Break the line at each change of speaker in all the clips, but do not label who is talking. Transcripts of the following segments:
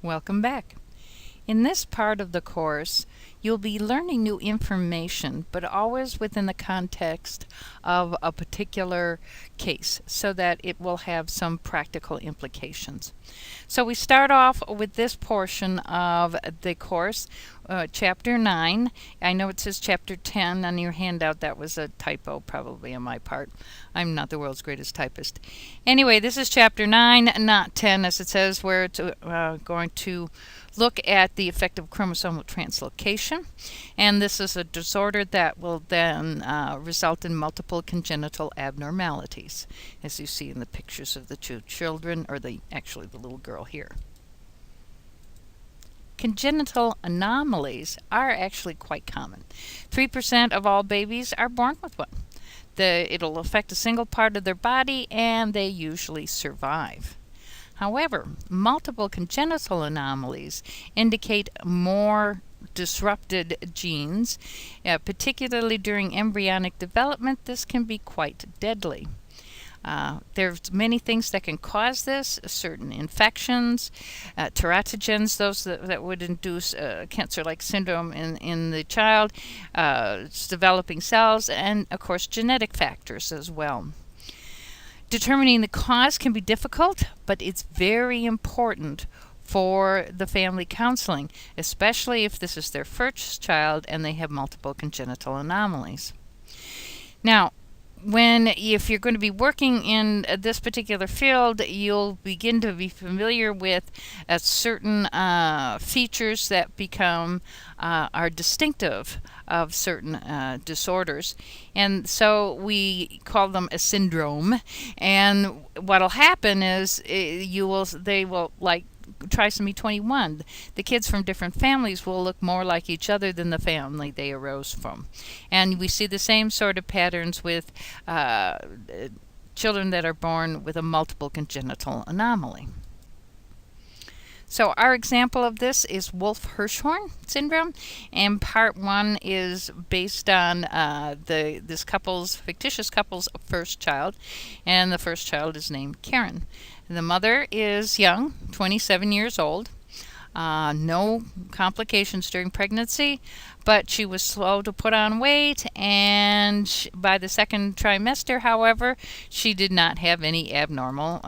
Welcome back. In this part of the course, you'll be learning new information, but always within the context of a particular case so that it will have some practical implications. So we start off with this portion of the course, Chapter 9. I know it says Chapter 10 on your handout. That was a typo probably on my part. I'm not the world's greatest typist. Anyway, this is Chapter 9, not 10 as it says, where it's going to look at the effect of chromosomal translocation, and this is a disorder that will then result in multiple congenital abnormalities, as you see in the pictures of the two children, or actually the little girl here. Congenital anomalies are actually quite common. 3% of all babies are born with one. It'll affect a single part of their body, and they usually survive. However, multiple congenital anomalies indicate more disrupted genes. Particularly during embryonic development, this can be quite deadly. There's many things that can cause this, certain infections, teratogens, those that would induce cancer-like syndrome in the child, developing cells, and of course genetic factors as well. Determining the cause can be difficult, but it's very important for the family counseling, especially if this is their first child and they have multiple congenital anomalies. Now, if you're going to be working in this particular field, you'll begin to be familiar with certain features that are distinctive of certain disorders, and so we call them a syndrome. And what'll happen is they will, like trisomy 21, the kids from different families will look more like each other than the family they arose from. And we see the same sort of patterns with children that are born with a multiple congenital anomaly. So our example of this is Wolff-Hirschhorn syndrome, and part 1 is based on this fictitious couple's first child, and the first child is named Karen. The mother is young, 27 years old, no complications during pregnancy, but she was slow to put on weight, and by the second trimester, however, she did not have any abnormal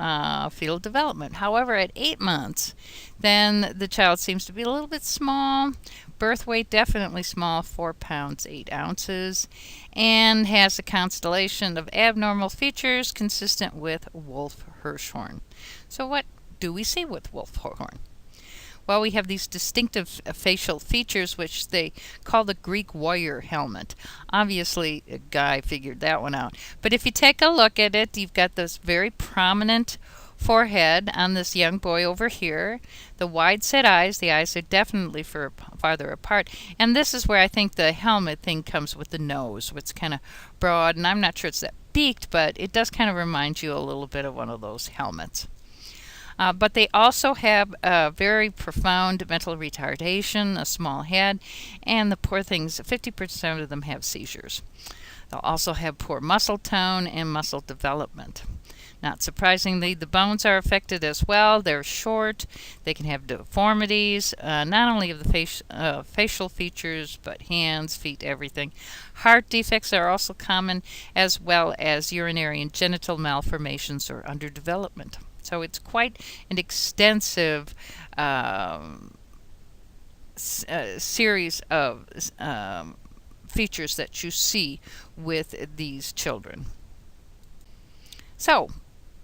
fetal development. However, at 8 months, then the child seems to be a little bit small, birth weight definitely small, 4 pounds 8 ounces, and has a constellation of abnormal features consistent with Wolff-Hirschhorn. So what do we see with Wolff-Hirschhorn? Well, we have these distinctive facial features, which they call the Greek warrior helmet. Obviously, a guy figured that one out. But if you take a look at it, you've got this very prominent forehead on this young boy over here. The wide-set eyes, the eyes are definitely farther apart. And this is where I think the helmet thing comes with the nose, which is kind of broad. And I'm not sure it's that beaked, but it does kind of remind you a little bit of one of those helmets. But they also have a very profound mental retardation, a small head, and the poor things, 50% of them have seizures. They'll also have poor muscle tone and muscle development. Not surprisingly, the bones are affected as well. They're short. They can have deformities, not only of the facial features, but hands, feet, everything. Heart defects are also common, as well as urinary and genital malformations or underdevelopment. So it's quite an extensive series of features that you see with these children. So,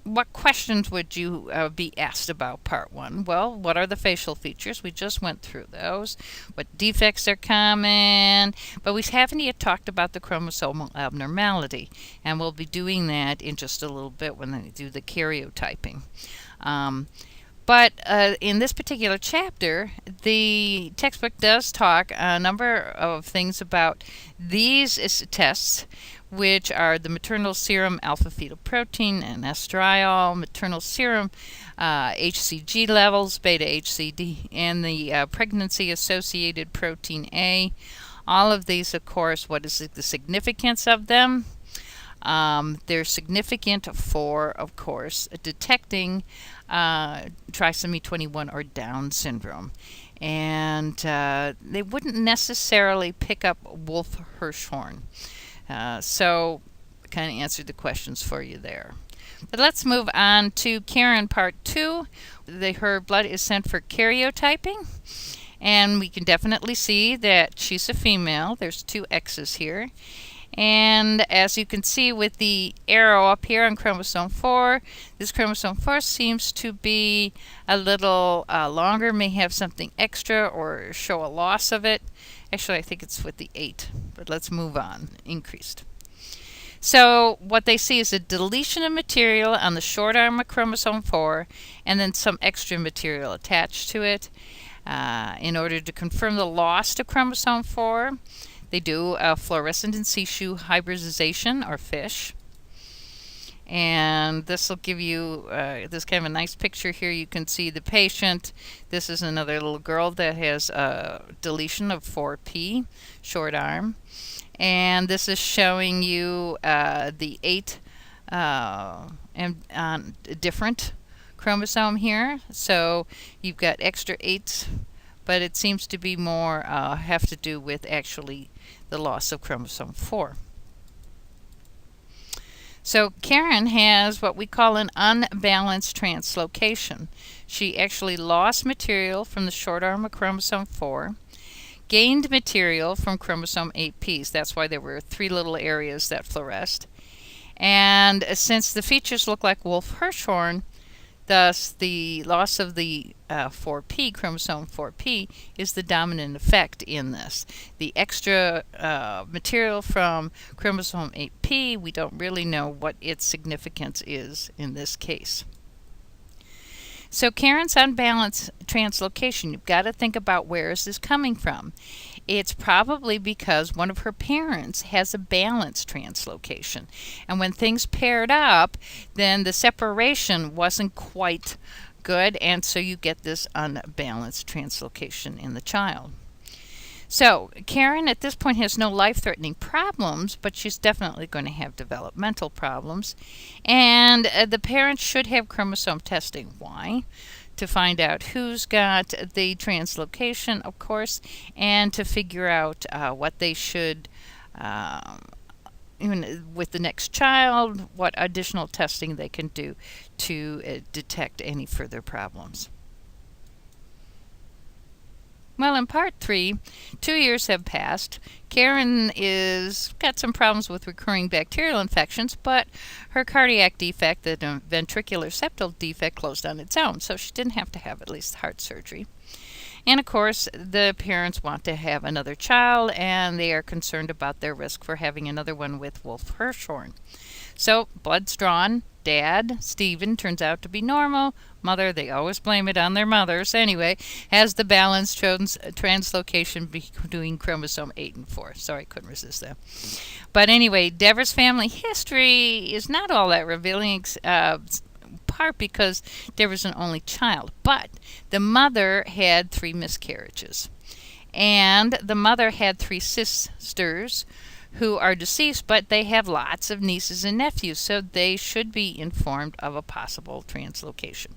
what questions would you be asked about part 1? Well, what are the facial features? We just went through those. What defects are common? But we haven't yet talked about the chromosomal abnormality, and we'll be doing that in just a little bit when they do the karyotyping. But in this particular chapter, the textbook does talk a number of things about these tests, which are the maternal serum alpha-fetoprotein and estriol, maternal serum HCG levels, beta-HCG, and the pregnancy-associated protein A. All of these, of course, what is the significance of them? They're significant for, of course, detecting trisomy 21 or Down syndrome. And they wouldn't necessarily pick up Wolff-Hirschhorn. So kind of answered the questions for you there. But let's move on to Karen part 2. Her blood is sent for karyotyping. And we can definitely see that she's a female. There's 2 X's here. And as you can see with the arrow up here on chromosome 4, this chromosome 4 seems to be a little longer, may have something extra or show a loss of it. Actually, I think it's with the 8, but let's move on. Increased. So what they see is a deletion of material on the short arm of chromosome 4 and then some extra material attached to it. In order to confirm the loss of chromosome 4, they do a fluorescent in situ hybridization, or FISH. And this will give you this kind of a nice picture here. You can see the patient. This is another little girl that has a deletion of 4P, short arm. And this is showing you the 8 different chromosome here. So you've got extra 8s, but it seems to be more have to do with actually the loss of chromosome 4. So Karen has what we call an unbalanced translocation. She actually lost material from the short arm of chromosome 4, gained material from chromosome 8Ps. That's why there were 3 little areas that fluoresced. And since the features look like Wolff-Hirschhorn, thus the loss of the 4P, chromosome 4P, is the dominant effect in this. The extra material from chromosome 8P, we don't really know what its significance is in this case. So Karen's unbalanced translocation, you've got to think about where is this coming from. It's probably because one of her parents has a balanced translocation. And when things paired up, then the separation wasn't quite good, and so you get this unbalanced translocation in the child. So Karen at this point has no life-threatening problems, but she's definitely going to have developmental problems. And the parents should have chromosome testing. Why? To find out who's got the translocation, of course, and to figure out what they should, even with the next child, what additional testing they can do to detect any further problems. Well, in part 3, 2 years have passed. Karen is got some problems with recurring bacterial infections, but her cardiac defect, the ventricular septal defect, closed on its own, so she didn't have to have at least heart surgery. And of course, the parents want to have another child, and they are concerned about their risk for having another one with Wolff-Hirschhorn. So, blood's drawn. Dad, Stephen, turns out to be normal. Mother, they always blame it on their mothers anyway, has the balanced translocation between chromosome 8 and 4. Sorry, couldn't resist that. But anyway, Deborah's family history is not all that revealing, part because Deborah's an only child. But the mother had 3 miscarriages. And the mother had 3 sisters who are deceased, but they have lots of nieces and nephews, so they should be informed of a possible translocation.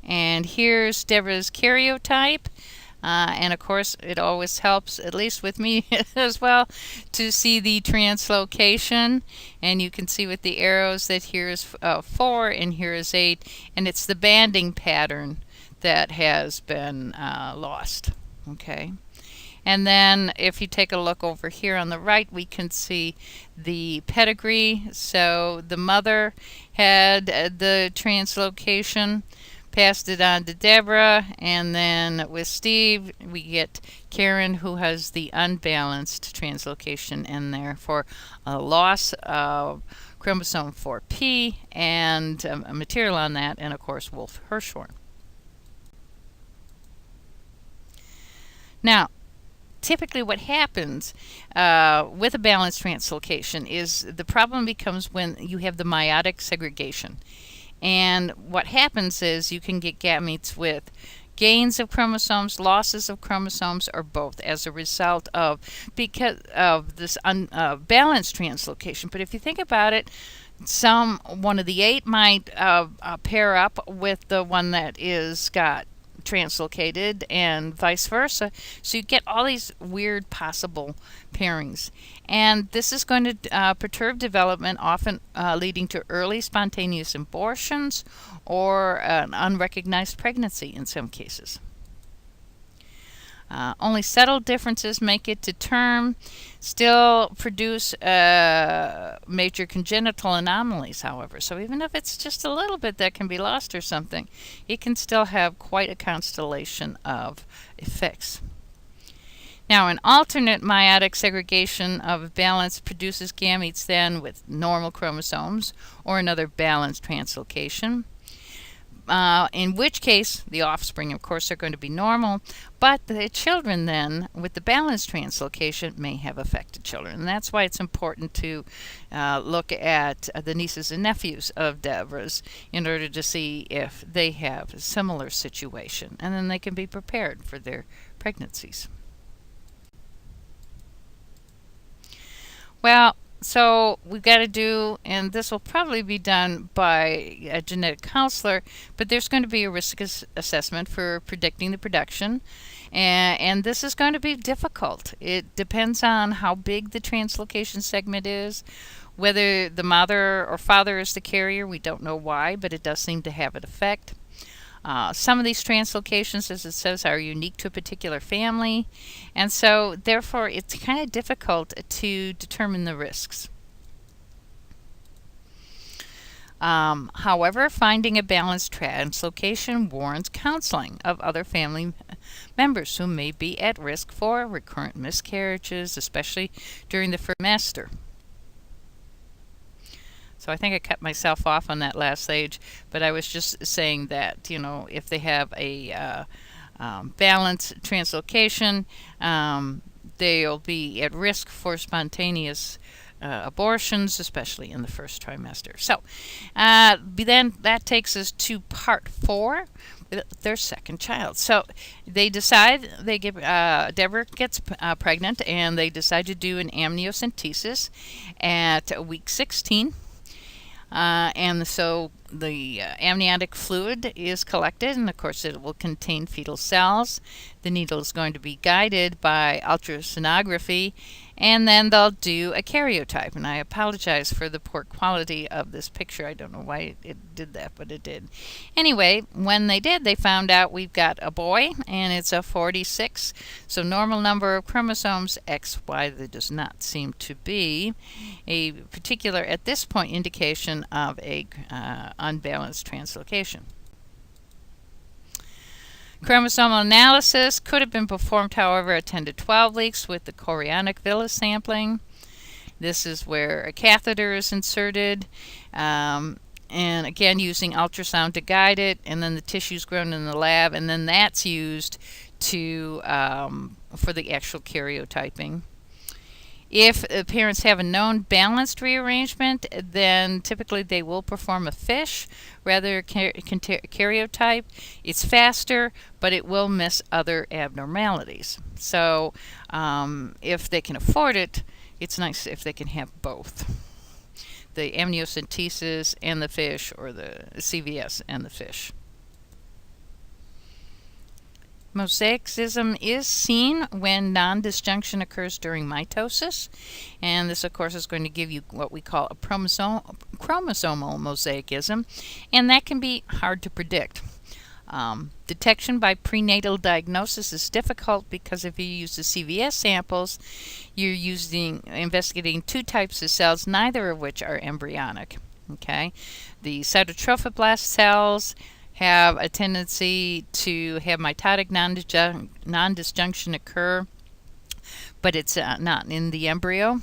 And here's Deborah's karyotype. And of course, it always helps, at least with me as well, to see the translocation. And you can see with the arrows that here is 4 and here is 8. And it's the banding pattern that has been lost. Okay. And then if you take a look over here on the right, we can see the pedigree. So the mother had the translocation, passed it on to Deborah, and then with Steve, we get Karen, who has the unbalanced translocation in there for a loss of chromosome 4P and a material on that, and of course Wolff-Hirschhorn. Now, typically what happens with a balanced translocation is the problem becomes when you have the meiotic segregation. And what happens is you can get gametes with gains of chromosomes, losses of chromosomes, or both as a result of because of this unbalanced translocation. But if you think about it, One of the 8 might pair up with the one that is got translocated and vice versa. So you get all these weird possible pairings. And this is going to perturb development, often leading to early spontaneous abortions or an unrecognized pregnancy in some cases. Only subtle differences make it to term, still produce major congenital anomalies, however. So even if it's just a little bit that can be lost or something, it can still have quite a constellation of effects. Now, an alternate meiotic segregation of balance produces gametes then with normal chromosomes or another balanced translocation. In which case, the offspring, of course, are going to be normal, but the children then, with the balanced translocation, may have affected children. And that's why it's important to look at the nieces and nephews of Deborah's in order to see if they have a similar situation. And then they can be prepared for their pregnancies. Well, so we've got to do, and this will probably be done by a genetic counselor, but there's going to be a risk assessment for predicting the production. And this is going to be difficult. It depends on how big the translocation segment is, whether the mother or father is the carrier. We don't know why, but it does seem to have an effect. Some of these translocations, as it says, are unique to a particular family, and so therefore it's kind of difficult to determine the risks. However, finding a balanced translocation warrants counseling of other family members who may be at risk for recurrent miscarriages, especially during the first trimester. So I think I cut myself off on that last stage, but I was just saying that, if they have a balanced translocation, they'll be at risk for spontaneous abortions, especially in the first trimester. So then that takes us to part 4, their second child. So they decide, Deborah gets pregnant, and they decide to do an amniocentesis at week 16. And so the amniotic fluid is collected, and of course it will contain fetal cells. The needle is going to be guided by ultrasonography, and then they'll do a karyotype. And I apologize for the poor quality of this picture. I don't know why it did that, but it did. Anyway, when they did, they found out we've got a boy, and it's a 46. So normal number of chromosomes, XY. There does not seem to be a particular, at this point, indication of a unbalanced translocation. Chromosomal analysis could have been performed, however, at 10 to 12 weeks with the chorionic villus sampling. This is where a catheter is inserted, and again using ultrasound to guide it, and then the tissue is grown in the lab, and then that's used to for the actual karyotyping. If parents have a known balanced rearrangement, then typically they will perform a FISH rather than karyotype. It's faster, but it will miss other abnormalities. So if they can afford it, it's nice if they can have both. The amniocentesis and the FISH, or the CVS and the FISH. Mosaicism is seen when non-disjunction occurs during mitosis, and this of course is going to give you what we call a chromosomal mosaicism, and that can be hard to predict. Detection by prenatal diagnosis is difficult because if you use the CVS samples, you're investigating 2 types of cells, neither of which are embryonic. Okay, the cytotrophoblast cells have a tendency to have mitotic non-disjunction occur, but it's not in the embryo.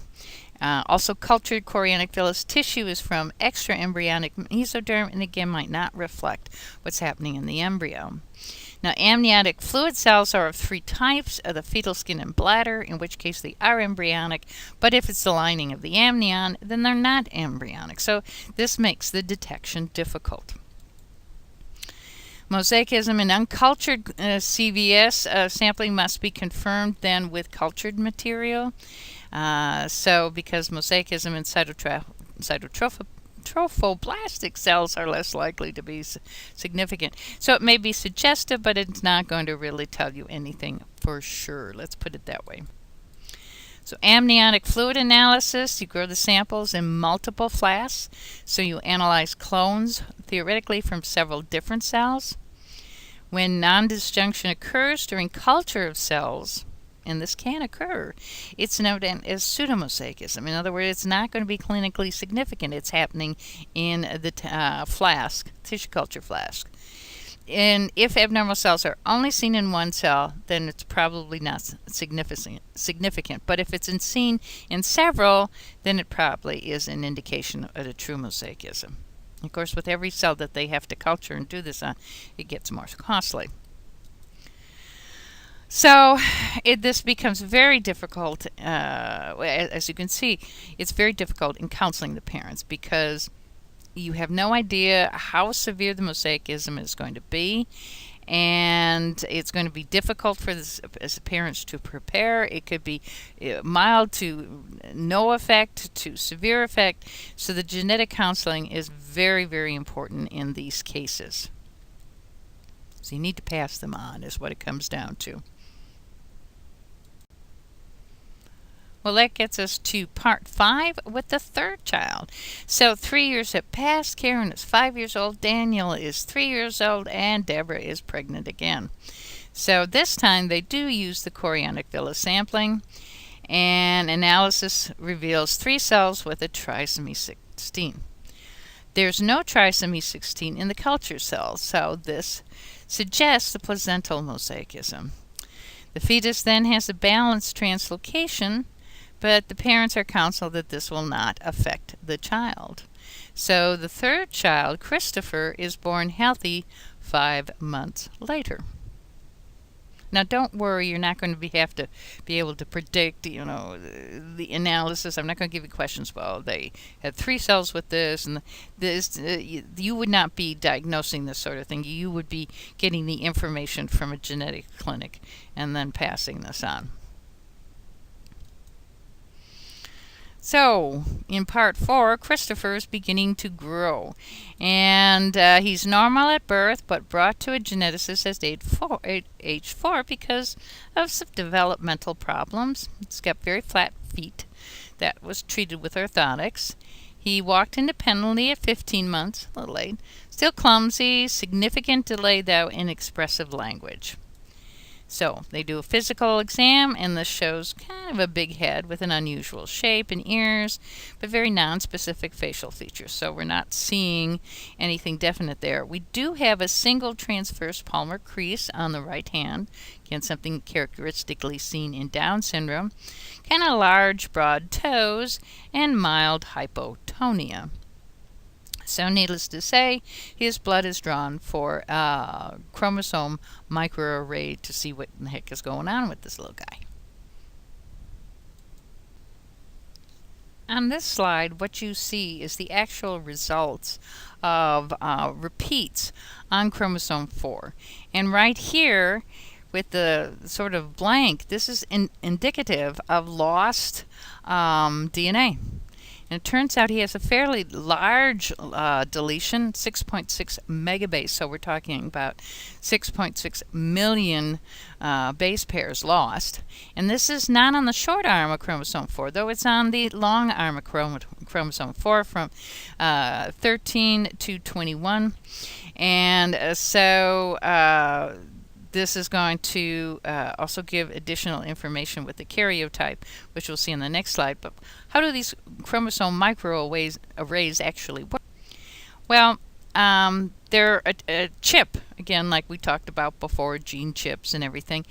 Also, cultured chorionic villus tissue is from extraembryonic mesoderm, and again might not reflect what's happening in the embryo. Now, amniotic fluid cells are of 3 types: the fetal skin and bladder, in which case they are embryonic, but if it's the lining of the amnion, then they're not embryonic. So this makes the detection difficult. Mosaicism in uncultured CVS sampling must be confirmed then with cultured material. So because mosaicism in cytotrophic trophoblastic cells are less likely to be significant. So it may be suggestive, but it's not going to really tell you anything for sure. Let's put it that way. So amniotic fluid analysis, you grow the samples in multiple flasks. So you analyze clones, theoretically, from several different cells. When non-disjunction occurs during culture of cells, and this can occur, it's known as pseudomosaicism. In other words, it's not going to be clinically significant. It's happening in the flask, tissue culture flask. And if abnormal cells are only seen in one cell, then it's probably not significant. But if it's seen in several, then it probably is an indication of a true mosaicism. Of course, with every cell that they have to culture and do this on, it gets more costly. So this becomes very difficult. As you can see, it's very difficult in counseling the parents because you have no idea how severe the mosaicism is going to be, and it's going to be difficult for as parents to prepare. It could be mild to no effect to severe effect. So the genetic counseling is very, very important in these cases. So you need to pass them on is what it comes down to. Well, that gets us to part 5 with the third child. So 3 years have passed. Karen is 5 years old. Daniel is 3 years old. And Deborah is pregnant again. So this time they do use the chorionic villus sampling. And analysis reveals 3 cells with a trisomy 16. There's no trisomy 16 in the culture cells. So this suggests the placental mosaicism. The fetus then has a balanced translocation, but the parents are counseled that this will not affect the child. So the third child, Christopher, is born healthy 5 months later. Now, don't worry, you're not going to have to be able to predict, the analysis. I'm not going to give you questions. Well, they had 3 cells with this and this. You would not be diagnosing this sort of thing. You would be getting the information from a genetic clinic and then passing this on. So, in part 4, Christopher is beginning to grow. And he's normal at birth, but brought to a geneticist at age 4 because of some developmental problems. He's got very flat feet. That was treated with orthotics. He walked independently at 15 months, a little late. Still clumsy, significant delay, though, in expressive language. So they do a physical exam, and this shows kind of a big head with an unusual shape and ears, but very non-specific facial features. So we're not seeing anything definite there. We do have a single transverse palmar crease on the right hand. Again, something characteristically seen in Down syndrome. Kind of large, broad toes, and mild hypotonia. So needless to say, his blood is drawn for chromosome microarray to see what the heck is going on with this little guy. On this slide, what you see is the actual results of repeats on chromosome 4. And right here, with the sort of blank, this is indicative of lost DNA. And it turns out he has a fairly large deletion, 6.6 megabase. So we're talking about 6.6 million base pairs lost. And this is not on the short arm of chromosome 4, though it's on the long arm of chromosome 4 from 13 to 21. And this is going to also give additional information with the karyotype, which we'll see in the next slide. But how do these chromosome microarrays actually work? Well, they're a chip, again, like we talked about before, gene chips and everything.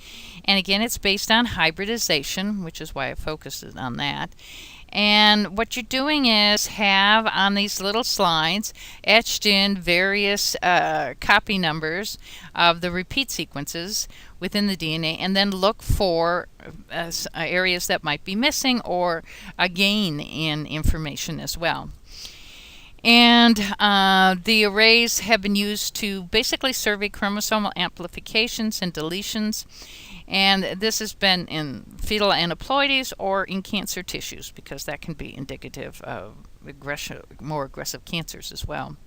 And again, it's based on hybridization, which is why I focused on that. And what you're doing is have on these little slides etched in various copy numbers of the repeat sequences within the DNA, and then look for areas that might be missing or a gain in information as well. And the arrays have been used to basically survey chromosomal amplifications and deletions. And this has been in fetal aneuploidies or in cancer tissues, because that can be indicative of more aggressive cancers as well.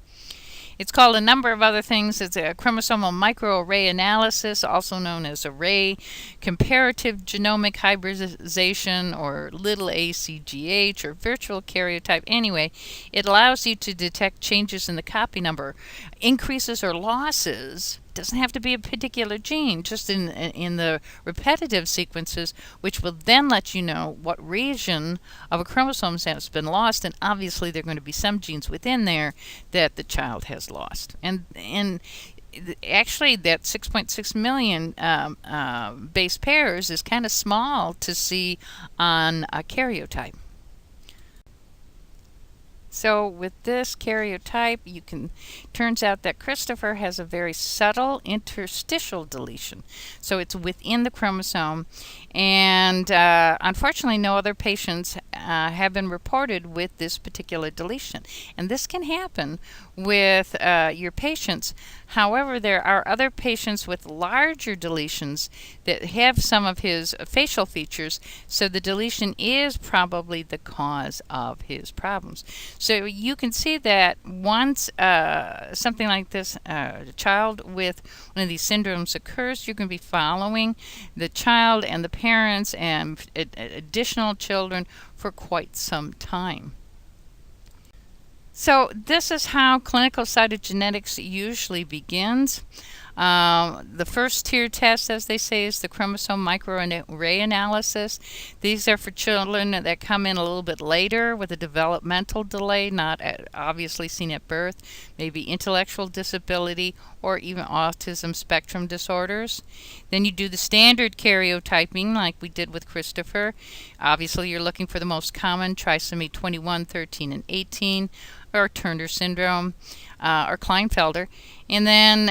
It's called a number of other things. It's a chromosomal microarray analysis, also known as array comparative genomic hybridization, or little ACGH, or virtual karyotype. Anyway, it allows you to detect changes in the copy number, increases or losses. It doesn't have to be a particular gene, just in the repetitive sequences, which will then let you know what region of a chromosome has been lost, and obviously there are going to be some genes within there that the child has lost. And actually that 6.6 million base pairs is kind of small to see on a karyotype. So with this karyotype, turns out that Christopher has a very subtle interstitial deletion. So it's within the chromosome, and unfortunately no other patients have been reported with this particular deletion. And this can happen with your patients. However, there are other patients with larger deletions that have some of his facial features, so the deletion is probably the cause of his problems. So you can see that once something like this, a child with one of these syndromes occurs, you can be following the child and the parents and additional children for quite some time. So this is how clinical cytogenetics usually begins. The first tier test, as they say, is the chromosome microarray analysis. These are for children that come in a little bit later with a developmental delay, not obviously seen at birth, maybe intellectual disability, or even autism spectrum disorders. Then you do the standard karyotyping like we did with Christopher. Obviously you're looking for the most common, trisomy 21, 13, and 18, or Turner syndrome, or Klinefelter. And then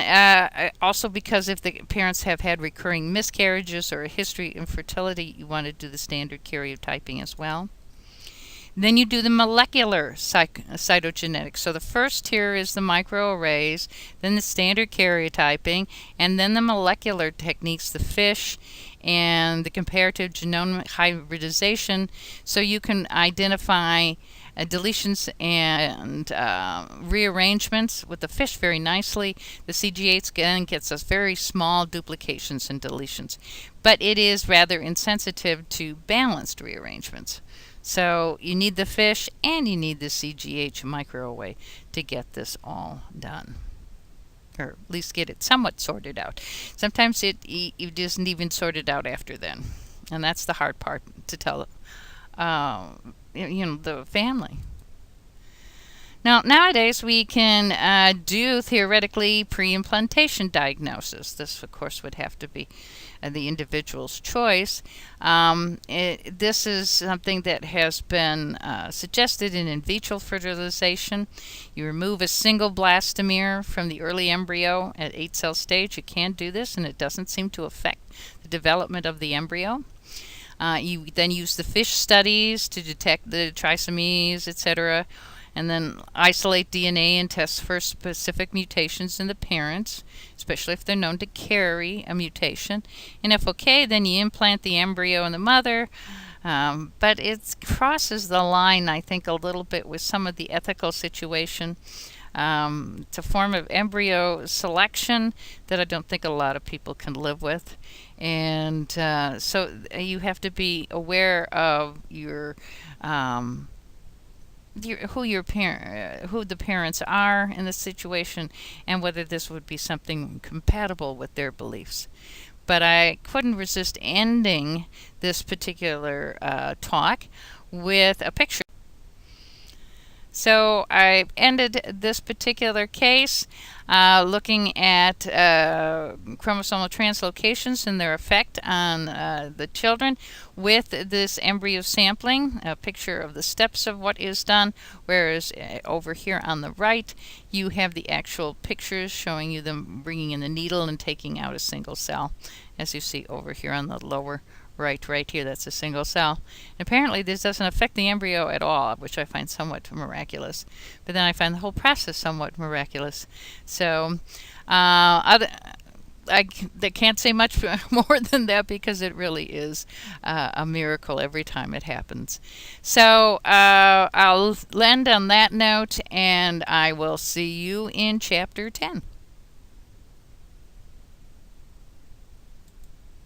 also, because if the parents have had recurring miscarriages or a history of infertility, you want to do the standard karyotyping as well. Then you do the molecular cytogenetics. So the first tier is the microarrays, then the standard karyotyping, and then the molecular techniques, the FISH and the comparative genomic hybridization, so you can identify deletions and rearrangements with the FISH very nicely. The CGH again gets us very small duplications and deletions, but it is rather insensitive to balanced rearrangements. So you need the FISH and you need the CGH microarray to get this all done, or at least get it somewhat sorted out. Sometimes it isn't even sorted out after then, and that's the hard part to tell the family. Now, nowadays we can do theoretically pre-implantation diagnosis. This, of course, would have to be the individual's choice. This is something that has been suggested in vitro fertilization. You remove a single blastomere from the early embryo at 8-cell stage. You can do this, and it doesn't seem to affect the development of the embryo. You then use the FISH studies to detect the trisomies, etc., and then isolate DNA and test for specific mutations in the parents, especially if they're known to carry a mutation. And if okay, then you implant the embryo in the mother. But it crosses the line, I think, a little bit with some of the ethical situation. It's a form of embryo selection that I don't think a lot of people can live with. And so you have to be aware of who the parents are in the situation, and whether this would be something compatible with their beliefs. But I couldn't resist ending this particular talk with a picture. So I ended this particular case looking at chromosomal translocations and their effect on the children with this embryo sampling, a picture of the steps of what is done, whereas over here on the right you have the actual pictures showing you them bringing in the needle and taking out a single cell. As you see over here on the lower right here, that's a single cell. And apparently this doesn't affect the embryo at all, which I find somewhat miraculous. But then I find the whole process somewhat miraculous. So they can't say much more than that because it really is a miracle every time it happens. So I'll land on that note, and I will see you in chapter 10.